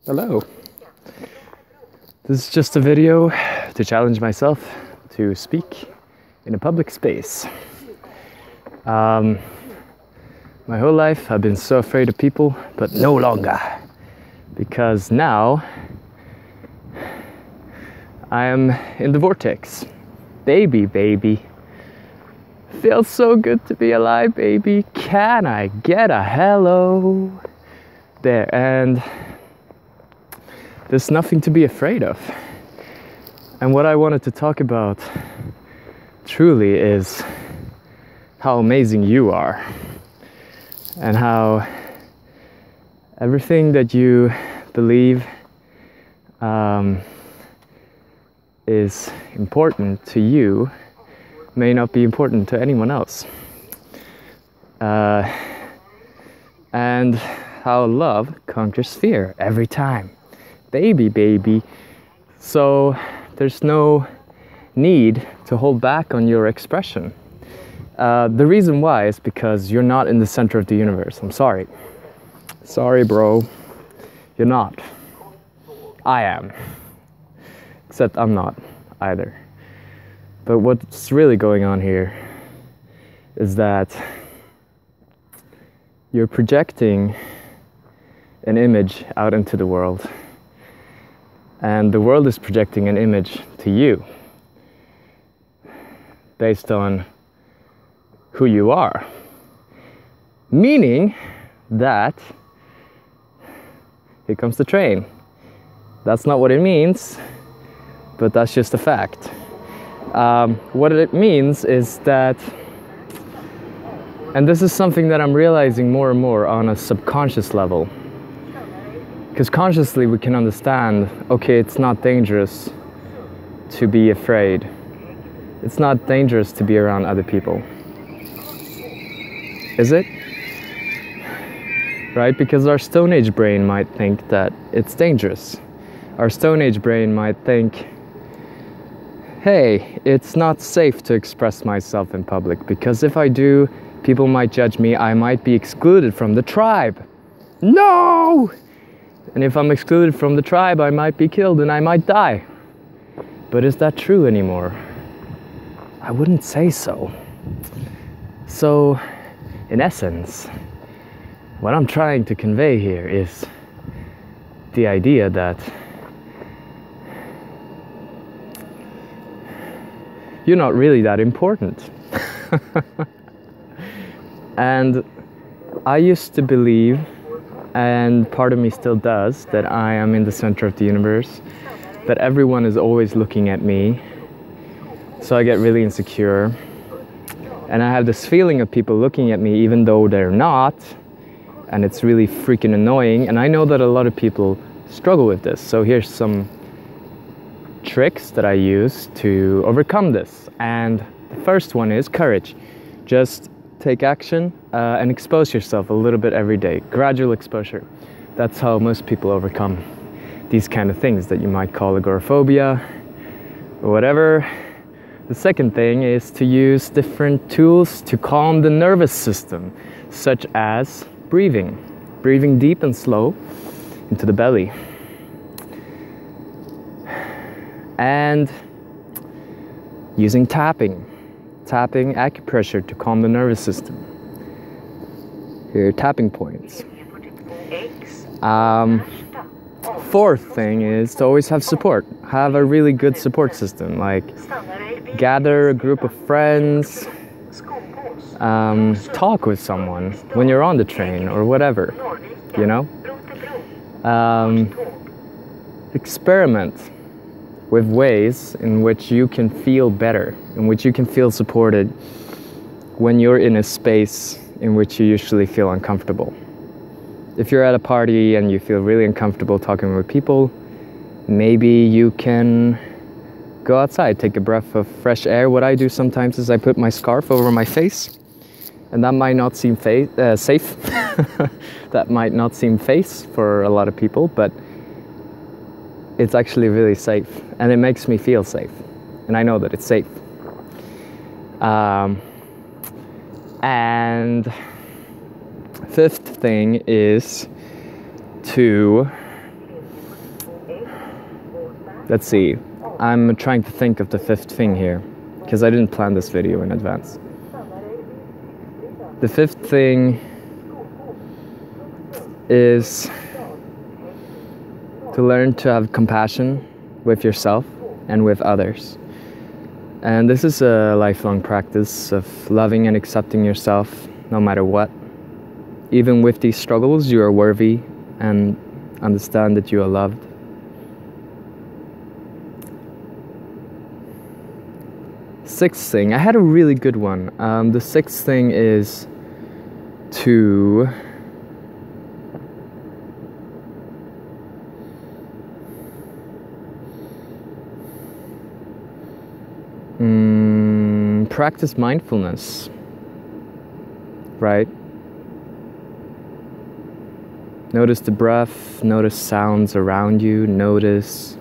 Hello. This is just a video to challenge myself to speak in a public space. My whole life I've been so afraid of people, but no longer. Because now I am in the vortex. Baby. Feels so good to be alive, baby. Can I get a hello? There, and there's nothing to be afraid of. And what I wanted to talk about truly is how amazing you are, and how everything that you believe is important to you may not be important to anyone else. And how love conquers fear every time. Baby. So there's no need to hold back on your expression. The reason why is because you're not in the center of the universe. I'm sorry. Sorry, bro. You're not. I am. Except I'm not either. But what's really going on here is that you're projecting an image out into the world. And the world is projecting an image to you based on who you are. Meaning that, here comes the train. That's not what it means, but that's just a fact. What it means is that, and this is something that I'm realizing more and more on a subconscious level, because consciously we can understand, okay, it's not dangerous to be afraid. It's not dangerous to be around other people. Is it? Right? Because our Stone Age brain might think that it's dangerous. Our Stone Age brain might think, hey, it's not safe to express myself in public, because if I do, people might judge me, I might be excluded from the tribe. No! And if I'm excluded from the tribe, I might be killed and I might die. But is that true anymore? I wouldn't say so. So, in essence, what I'm trying to convey here is the idea that you're not really that important. And I used to believe, and part of me still does, that I am in the center of the universe, that everyone is always looking at me. So I get really insecure. And I have this feeling of people looking at me even though they're not. And it's really freaking annoying. And I know that a lot of people struggle with this. So here's some tricks that I use to overcome this. And the first one is courage. Just take action and expose yourself a little bit every day. Gradual exposure. That's how most people overcome these kind of things that you might call agoraphobia or whatever. The second thing is to use different tools to calm the nervous system, such as breathing. Breathing deep and slow into the belly. And using tapping acupressure to calm the nervous system. Here are tapping points. Fourth thing is to always have support. Have a really good support system. Like gather a group of friends, talk with someone when you're on the train or whatever, you know? Experiment with ways in which you can feel better, in which you can feel supported when you're in a space in which you usually feel uncomfortable. If you're at a party and you feel really uncomfortable talking with people, maybe you can go outside, take a breath of fresh air. What I do sometimes is I put my scarf over my face, and that might not seem safe. That might not seem safe for a lot of people, but it's actually really safe, and it makes me feel safe, and I know that it's safe. And fifth thing is to Let's see. I'm trying to think of the fifth thing here, because I didn't plan this video in advance. The fifth thing is to learn to have compassion with yourself and with others. And this is a lifelong practice of loving and accepting yourself no matter what. Even with these struggles, you are worthy and understand that you are loved. Sixth thing, I had a really good one. The sixth thing is to practice mindfulness, right? Notice the breath, notice sounds around you, notice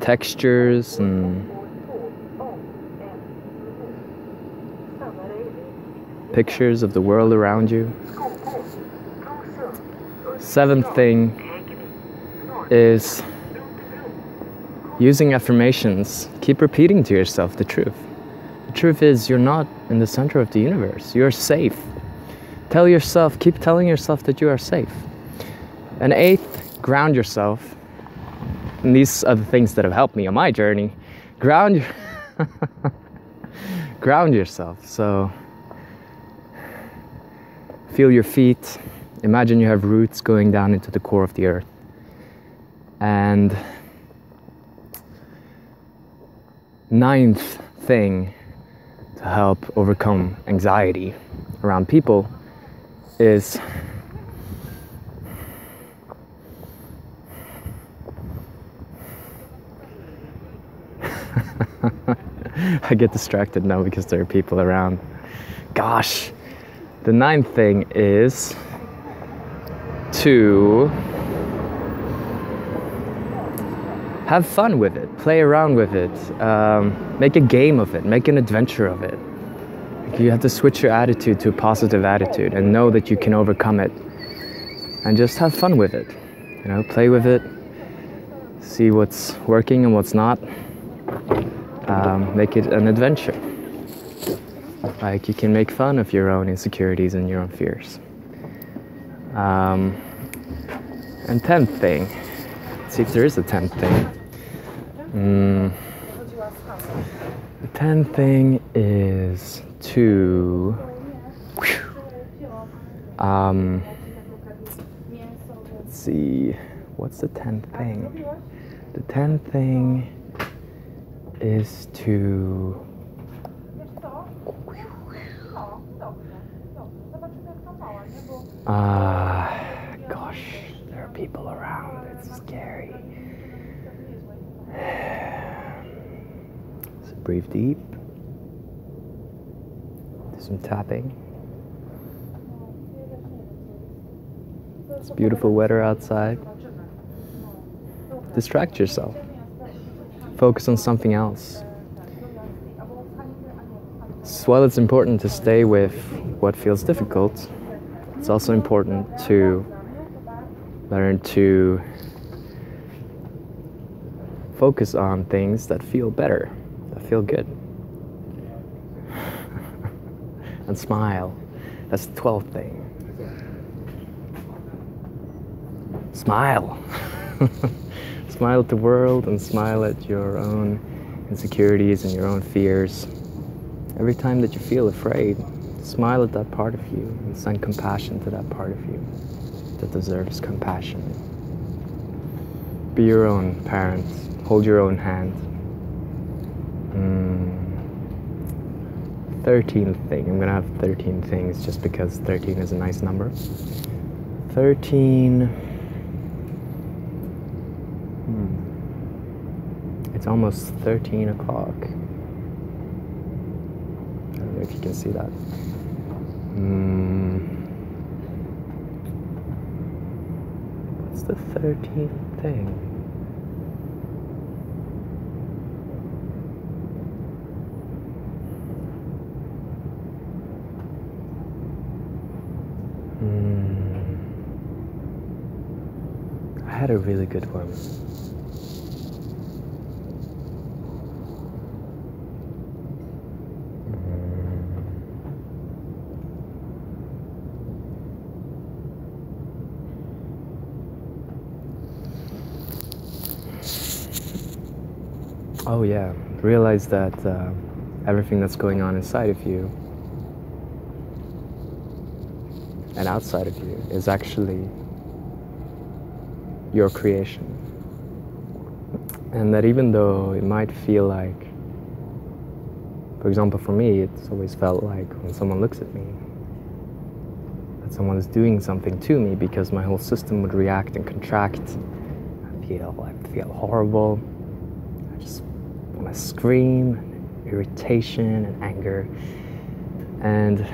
textures and pictures of the world around you. Seventh thing is using affirmations. Keep repeating to yourself the truth. The truth is you're not in the center of the universe. You're safe. Keep telling yourself that you are safe. And eighth, ground yourself. And these are the things that have helped me on my journey. Ground yourself. So feel your feet. Imagine you have roots going down into the core of the earth. And ninth thing to help overcome anxiety around people is I get distracted now because there are people around. Gosh, the ninth thing is to have fun with it, play around with it, make a game of it, make an adventure of it. You have to switch your attitude to a positive attitude and know that you can overcome it. And just have fun with it. You know, play with it, see what's working and what's not. Make it an adventure. Like you can make fun of your own insecurities and your own fears. And 10th thing, let's see if there is a 10th thing. The 10th thing is to let's see, what's the 10th thing? The 10th thing is to gosh, there are people around, it's scary. So breathe deep, do some tapping. It's beautiful weather outside. Distract yourself. Focus on something else. So while it's important to stay with what feels difficult, it's also important to learn to focus on things that feel better, that feel good. And smile. That's the 12th thing. Smile. Smile at the world and smile at your own insecurities and your own fears. Every time that you feel afraid, smile at that part of you and send compassion to that part of you that deserves compassion. Be your own parent. Hold your own hand. 13th thing. I'm gonna have 13 things just because 13 is a nice number. 13. It's almost 13 o'clock. I don't know if you can see that. What's the 13th thing? I had a really good one. Oh yeah, realize that everything that's going on inside of you and outside of you is actually your creation. And that even though it might feel like, for example, for me, it's always felt like when someone looks at me, that someone is doing something to me, because my whole system would react and contract. I feel horrible. I just want to scream, irritation and anger. And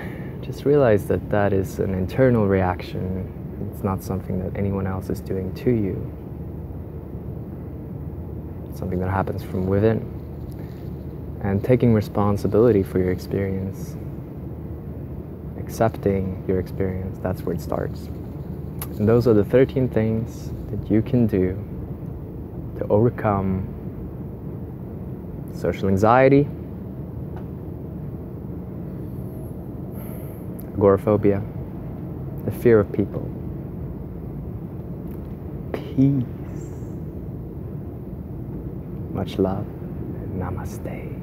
just realize that that is an internal reaction. It's not something that anyone else is doing to you. It's something that happens from within. And taking responsibility for your experience, accepting your experience, that's where it starts. And those are the 13 things that you can do to overcome social anxiety, agoraphobia, the fear of people. Peace. Much love and namaste.